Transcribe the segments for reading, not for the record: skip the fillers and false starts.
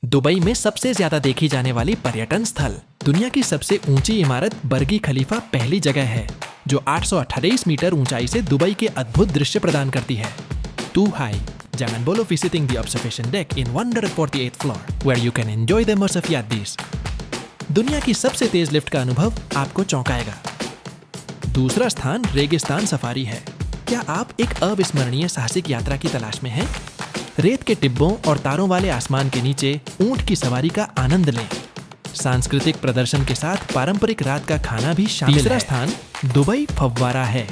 Dubai में सबसे ज्यादा देखी जाने वाली पर्यटन स्थल। दुनिया की सबसे ऊंची इमारत बर्गी खलीफा पहली जगह है जो 828 मीटर ऊंचाई से दुबई के अद्भुत दृश्य प्रदान करती है। Too high, jangan bolo visiting the observation deck in 148th floor, where you can enjoy the immersive yaddis. दुनिया की सबसे तेज लिफ्ट का अनुभव आपको चौंकाएगा। दूसरा स्थान रेगिस्तान सफारी है। क्या आप एक अविस्मरणीय साहसिक यात्रा की तलाश में हैं? रेत के टिब्बों और तारों वाले आसमान के नीचे ऊंट की सवारी का आनंद लें। सांस्कृतिक प्रदर्शन के साथ पारंपरिक रात का खाना भी शामिल है। तीसरा स्थान दुबई फव्वारा है।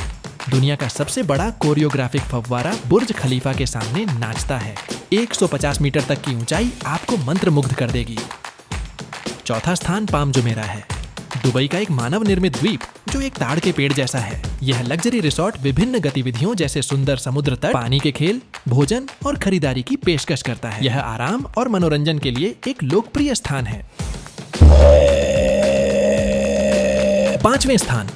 दुनिया का सबसे बड़ा कोरियोग्राफिक फव्वारा बुर्ज खलीफा के सामने नाचता है। 150 मीटर तक की ऊंचाई आपको मंत्रमुग्ध कर देगी। चौथा स्थान पाम जुमेरा है। दुबई का एक मानव निर्मित द्वीप जो एक ताड़ के पेड़ जैसा है। यह लग्जरी रिसोर्ट विभिन्न गतिविधियों जैसे सुंदर समुद्र तट, पानी के खेल, भोजन और खरीदारी की पेशकश करता है। यह आराम और मनोरंजन के लिए एक लोकप्रिय स्थान है। पांचवें स्थान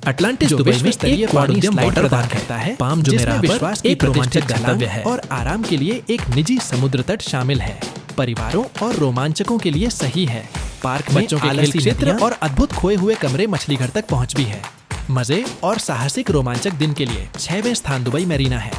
अटलांटिस दुबई में स्तरीय पानी स्लाइड प्रदान करता है। पाम जुमेरा विश्वास की एक रोमांचक गंतव्य है और आराम के लिए एक निजी समुद्र तट शामिल है। परिवारों और रोमांचकों के लिए सही है। पार्क में बच्चों के खेल क्षेत्र और अद्भुत खोए हुए कमरे मछली घर तक पहुंच भी है। मजे और साहसिक रोमांचक दिन के लिए 6वें स्थान दुबई मैरीना है।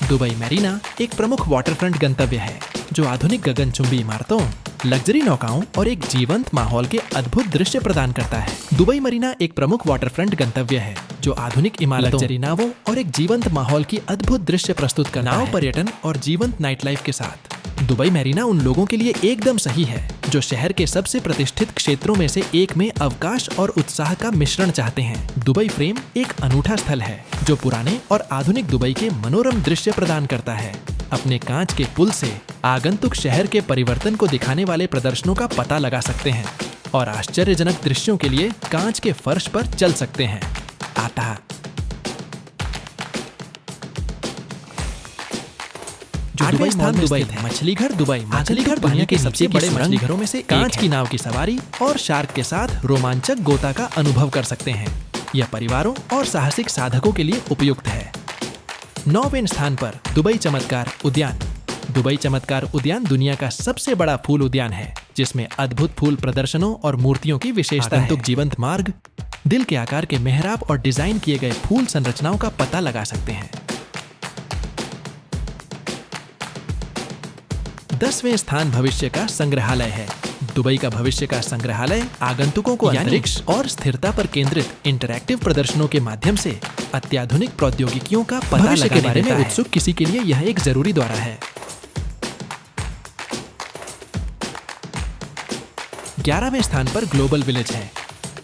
दुबई मैरीना एक प्रमुख वाटरफ्रंट गंतव्य है जो आधुनिक गगनचुंबी इमारतों, लग्जरी नौकाओं और एक जीवंत माहौल के अद्भुत दृश्य प्रदान करता है। दुबई मरीना एक प्रमुख वाटरफ्रंट गंतव्य है जो आधुनिक इमारतों, लग्जरी नावों और एक जीवंत माहौल की अद्भुत दृश्य प्रस्तुत करता है। नाव पर्यटन और जीवंत नाइट लाइफ के साथ दुबई मैरीना उन लोगों के लिए एकदम सही है जो शहर के सबसे प्रतिष्ठित क्षेत्रों में से एक में अवकाश और उत्साह का मिश्रण चाहते हैं। दुबई फ्रेम एक अनूठा स्थल है जो पुराने और आधुनिक दुबई के मनोरम दृश्य प्रदान करता है। अपने कांच के पुल से आगंतुक शहर के परिवर्तन को दिखाने वाले प्रदर्शनों का पता लगा सकते हैं और आश्चर्यजनक दृश्यों के लिए कांच के फर्श पर चल सकते हैं। आता आठवें स्थान दुबई है। मछली घर दुबई। मछली घर दुनिया के सबसे बड़े मछली घरों में से कांच की नाव की सवारी और शार्क के साथ रोमांचक गोता का अनुभव कर सकते हैं। यह परिवारों और साहसिक साधकों के लिए उपयुक्त है। 9वें स्थान पर दुबई चमत्कार उद्यान। दुबई चमत्कार उद्यान दुनिया का सबसे बड़ा फूल उद्यान है जिसमें अद्भुत फूल प्रदर्शनों और मूर्तियों की विशेषता है। जीवंत मार्ग, दिल के आकार के मेहराब और डिजाइन किए गए फूल संरचनाओं का पता लगा सकते हैं। 10वें स्थान भविष्य का संग्रहालय है। दुबई का भविष्य का संग्रहालय आगंतुकों को अंतरिक्ष और स्थिरता पर केंद्रित इंटरैक्टिव प्रदर्शनों के माध्यम से अत्याधुनिक प्रौद्योगिकियों का पता लगाने के बारे में उत्सुक किसी के लिए यह एक जरूरी दौरा है। 11वें स्थान पर ग्लोबल विलेज है।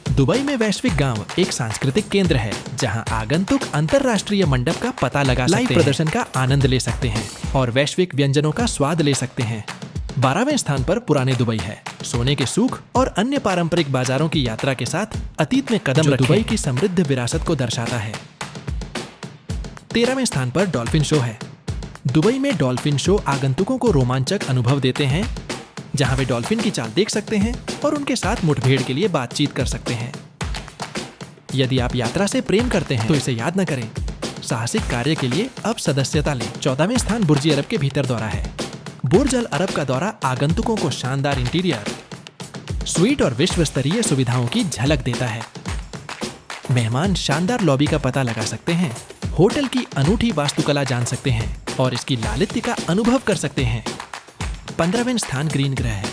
दुबई में वैश्विक गांव एक सांस्कृतिक केंद्र है जहां आगंतुक अंतरराष्ट्रीय मंडप का पता लगा सकते हैं, लाइव प्रदर्शन का आनंद ले सकते हैं और वैश्विक व्यंजनों का स्वाद ले सकते हैं। 12वें स्थान पर पुराने दुबई है। सोने के सूख और अन्य पारंपरिक बाजारों की यात्रा के साथ अतीत में कदम रखें, दुबई की समृद्ध विरासत को दर्शाता है। 13वें स्थान पर डॉल्फिन शो है। दुबई में डॉल्फिन शो आगंतुकों को रोमांचक अनुभव देते हैं जहां वे डॉल्फिन की चाल देख सकते हैं और उनके साथ मुठभेड़ के लिए बातचीत कर सकते हैं। यदि आप यात्रा से प्रेम करते हैं तो इसे याद न करें। साहसिक कार्य के लिए अब सदस्यता लें। 14वें स्थान बुर्ज अरब के भीतर दौरा है। बुर्ज अल अरब का दौरा आगंतुकों को शानदार इंटीरियर, स्वीट और विश्व स्तरीय सुविधाओं की झलक देता है। मेहमान शानदार लॉबी का पता लगा सकते हैं, होटल की अनूठी वास्तुकला जान सकते हैं और इसकी लालित्य का अनुभव कर सकते हैं। 15वें स्थान ग्रीन ग्रह है।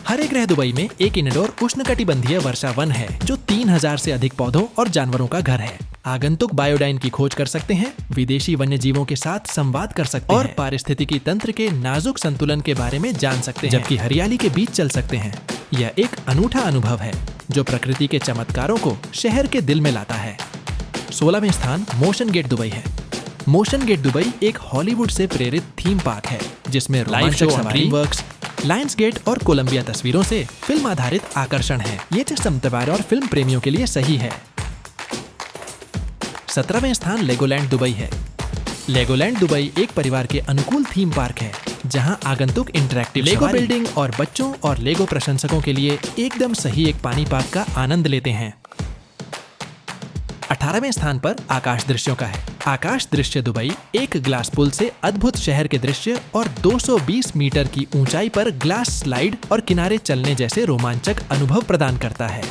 हरे ग्रह दुबई में एक इनडोर उष्णकटिबंधीय वर्षा वन है जो 3000 से अधिक पौधों और जानवरों का घर है। आगंतुक बायोडाइन की खोज कर सकते हैं, विदेशी वन्य जीवों के साथ संवाद कर सकते हैं और पारिस्थितिकी तंत्र के नाजुक संतुलन के बारे में जान सकते हैं, जबकि हरियाली के बीच चल सकते हैं। यह एक अनूठा अनुभव है जो प्रकृति के चमत्कारों को शहर के दिल में लाता है। 16वें स्थान मोशन गेट दुबई है। मोशन गेट दुबई एक हॉलीवुड से प्रेरित थीम पार्क है जिसमें live show, DreamWorks, Lionsgate और कोलंबिया तस्वीरों से फिल्म आधारित आकर्षण है। ये चमत्कार और फिल्म प्रेमियों के लिए सही है। 17वें स्थान लेगोलैंड दुबई है। लेगोलैंड दुबई एक परिवार के अनुकूल थीम पार्क है जहां आगंतुक इंटरैक्टिव लेगो बिल्डिंग और बच्चों और लेगो प्रशंसकों के लिए एकदम सही एक पानी पार्क का आनंद लेते हैं। 18वें स्थान पर आकाश दृश्यों का है। आकाश दृश्य दुबई एक ग्लास पुल से अद्भुत शहर के दृश्य और 220 मीटर की ऊंचाई पर ग्लास स्लाइड और किनारे चलने जैसे रोमांचक अनुभव प्रदान करता है।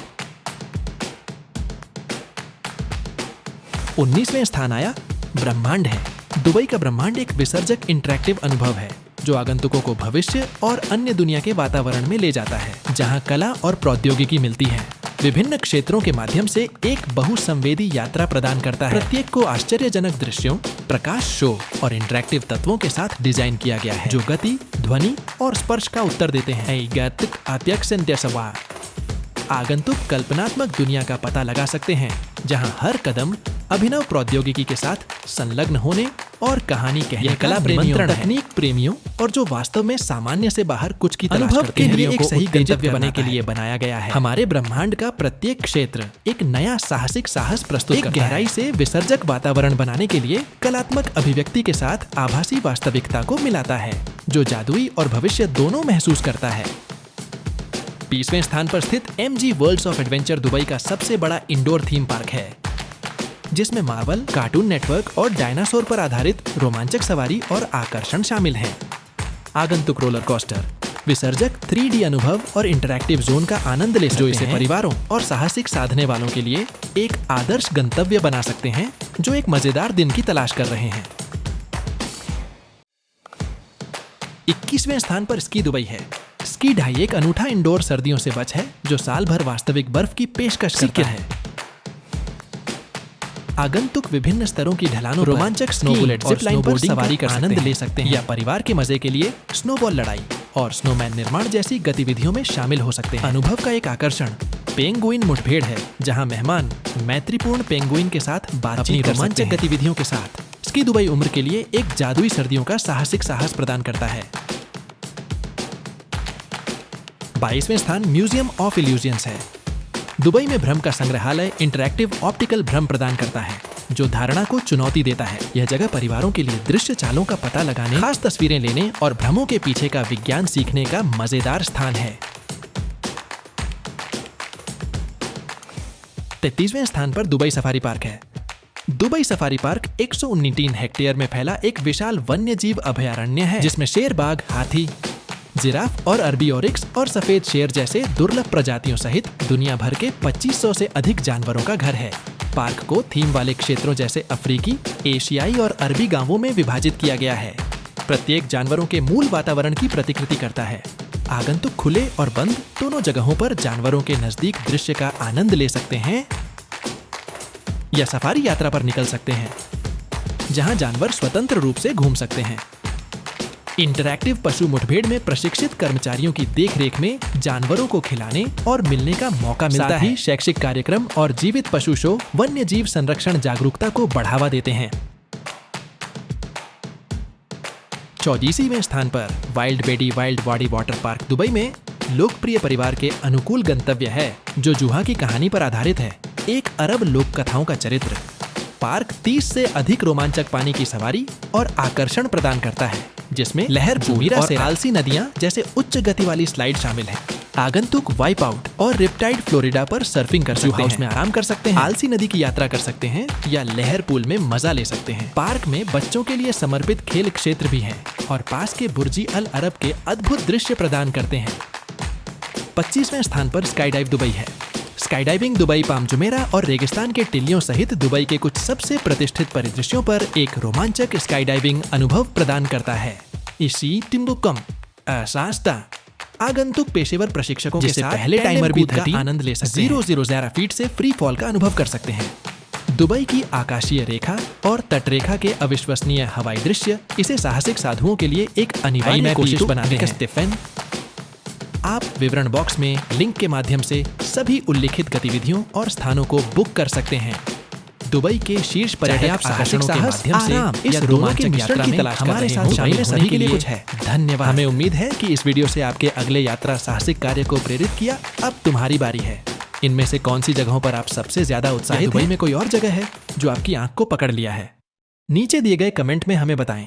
19वें स्थान आया ब्रह्मांड है। दुबई का ब्रह्मांड एक विसर्जक इंटरैक्टिव अनुभव है जो आगंतुकों को भविष्य और अन्य दुनिया के वातावरण में ले जाता है, जहां कला और प्रौद्योगिकी मिलती है। विभिन्न क्षेत्रों के माध्यम से एक बहुसंवेदी यात्रा प्रदान करता है। प्रत्येक को आश्चर्यजनक दृश्यों, प्रकाश शो और इंटरैक्टिव तत्वों के साथ डिजाइन किया गया है जो गति, ध्वनि और स्पर्श का उत्तर देते हैं। आगंतुक कल्पनात्मक दुनिया का पता लगा सकते हैं जहां हर कदम अभिनव प्रौद्योगिकी के साथ संलग्न होने और कहानी कहने का निमंत्रण है। तकनीक प्रेमियों और जो वास्तव में सामान्य से बाहर कुछ की तलाश करते हैं, के लिए एक सही गंतव्य बनने के लिए बनाया गया है। हमारे ब्रह्मांड का प्रत्येक क्षेत्र एक नया साहसिक साहस प्रस्तुत करता है। गहराई से विसर्जक वातावरण बनाने के लिए कलात्मक अभिव्यक्ति के साथ आभासी वास्तविकता को मिलाता है जो जादुई और भविष्य दोनों महसूस करता है। 20वें स्थान पर स्थित MG Worlds of Adventure Dubai का सबसे बड़ा इंडोर थीम पार्क है जिसमें मार्वल, कार्टून नेटवर्क और डायनासोर पर आधारित रोमांचक सवारी और आकर्षण शामिल हैं। आगंतुक रोलर कोस्टर विसर्जक 3D अनुभव और इंटरैक्टिव जोन का आनंद ले सकते हैं जो इसे परिवारों और साहसिक साधने वालों के लिए एक आदर्श गंतव्य बना सकते हैं जो एक मजेदार दिन की तलाश कर रहे हैं। 21वें स्थान पर स्की दुबई है। स्की ढाई एक अनूठा इंडोर सर्दियों से बच है जो साल भर वास्तविक बर्फ की पेशकश करता है। आगंतुक विभिन्न स्तरों की ढलानों रोमांचक स्नो बुलेट जिप लाइन पर सवारी कर आनंद ले सकते हैं या परिवार के मजे के लिए स्नोबॉल लड़ाई और स्नोमैन निर्माण जैसी गतिविधियों में शामिल हो सकते हैं। अनुभव का एक आकर्षण पेंगुइन मुठभेड़ है जहां मेहमान मैत्रीपूर्ण पेंगुइन के साथ बातचीत रोमांचक गतिविधियों के साथ। स्की दुबई उम्र के लिए एक जादुई सर्दियों का साहसिक साहस प्रदान करता है। 22वें स्थान म्यूजियम ऑफ इल्यूजन्स है। दुबई में भ्रम का संग्रहालय इंटरैक्टिव ऑप्टिकल भ्रम प्रदान करता है जो धारणा को चुनौती देता है। यह जगह परिवारों के लिए दृश्य चालों का पता लगाने, खास तस्वीरें लेने और भ्रमों के पीछे का विज्ञान सीखने का मजेदार स्थान है। 33वें स्थान पर दुबई सफारी पार्क है। दुबई सफारी पार्क 119 हेक्टेयर में फैला एक विशाल वन्य जीव अभयारण्य है जिसमें शेर, बाघ, हाथी, जिराफ और अरबी ओरिक्स और सफेद शेर जैसे दुर्लभ प्रजातियों सहित दुनिया भर के 2500 से अधिक जानवरों का घर है। पार्क को थीम वाले क्षेत्रों जैसे अफ्रीकी, एशियाई और अरबी गांवों में विभाजित किया गया है। प्रत्येक जानवरों के मूल वातावरण की प्रतिकृति करता है। आगंतुक खुले और बंद दोनों जगहों पर जानवरों के नजदीक दृश्य का आनंद ले सकते हैं या सफारी यात्रा पर निकल सकते हैं जहां जानवर स्वतंत्र रूप से घूम सकते हैं। इंटरैक्टिव पशु मुठभेड़ में प्रशिक्षित कर्मचारियों की देखरेख में जानवरों को खिलाने और मिलने का मौका मिलता है। शैक्षिक कार्यक्रम और जीवित पशु शो वन्य जीव संरक्षण जागरूकता को बढ़ावा देते हैं। 34वें स्थान पर wild wadi wild wadi water park Dubai में लोकप्रिय परिवार के अनुकूल गंतव्य है जो जूहा की कहानी पर आधारित है। 1 अरब लोक कथाओं का चरित्र। पार्क 30 से अधिक रोमांचक पानी की सवारी और आकर्षण प्रदान करता है जिसमें लहर पूल और आलसी नदियां जैसे उच्च गति वाली स्लाइड शामिल है। आगंतुक वाइप आउट और रिपटाइड फ्लोरिडा पर सर्फिंग कर सकते हैं, में आराम कर सकते हैं, आलसी नदी की यात्रा कर सकते हैं या लहर पूल में मजा ले सकते हैं। पार्क में बच्चों के लिए समर्पित खेल क्षेत्र भी हैं और पास के बुर्जी अल अरब के अद्भुत दृश्य प्रदान करते हैं। 25वें स्थान पर स्काई डाइव दुबई है। Sky diving Dubai palm Jumeirah और रेगिस्तान के टिल्लियों सहित दुबई के कुछ सबसे प्रतिष्ठित परिदृश्यों पर एक रोमांचक स्काई डाइविंग अनुभव प्रदान करता है। इसी टिम्बुकम असास्ता आगंतुक पेशेवर प्रशिक्षकों के साथ पहले टाइमर भी का आनंद ले सकते हैं। 000 फीट से फ्री फॉल का अनुभव कर सकते हैं। दुबई की आकाशीय रेखा और तटरेखा के अविश्वसनीय हवाई दृश्य इसे साहसिक साधुओं के लिए एक अनिवार्य कोशिश बनाते हैं। आप विवरण बॉक्स में लिंक के माध्यम से सभी उल्लिखित गतिविधियों और स्थानों को बुक कर सकते हैं। दुबई के शीर्ष पर्यटक आकर्षणों के माध्यम से इस रोमांचक यात्रा में हमारे साथ शामिल सभी के लिए कुछ है। धन्यवाद। हमें उम्मीद है कि इस वीडियो से आपके अगले यात्रा साहसिक कार्य को प्रेरित किया। अब तुम्हारी बारी है। इनमें से कौन सी जगहों पर आप सबसे ज्यादा उत्साहित हैं? दुबई में कोई और जगह है जो आपकी आंख को पकड़ लिया है? नीचे दिए गए कमेंट में हमें बताएं।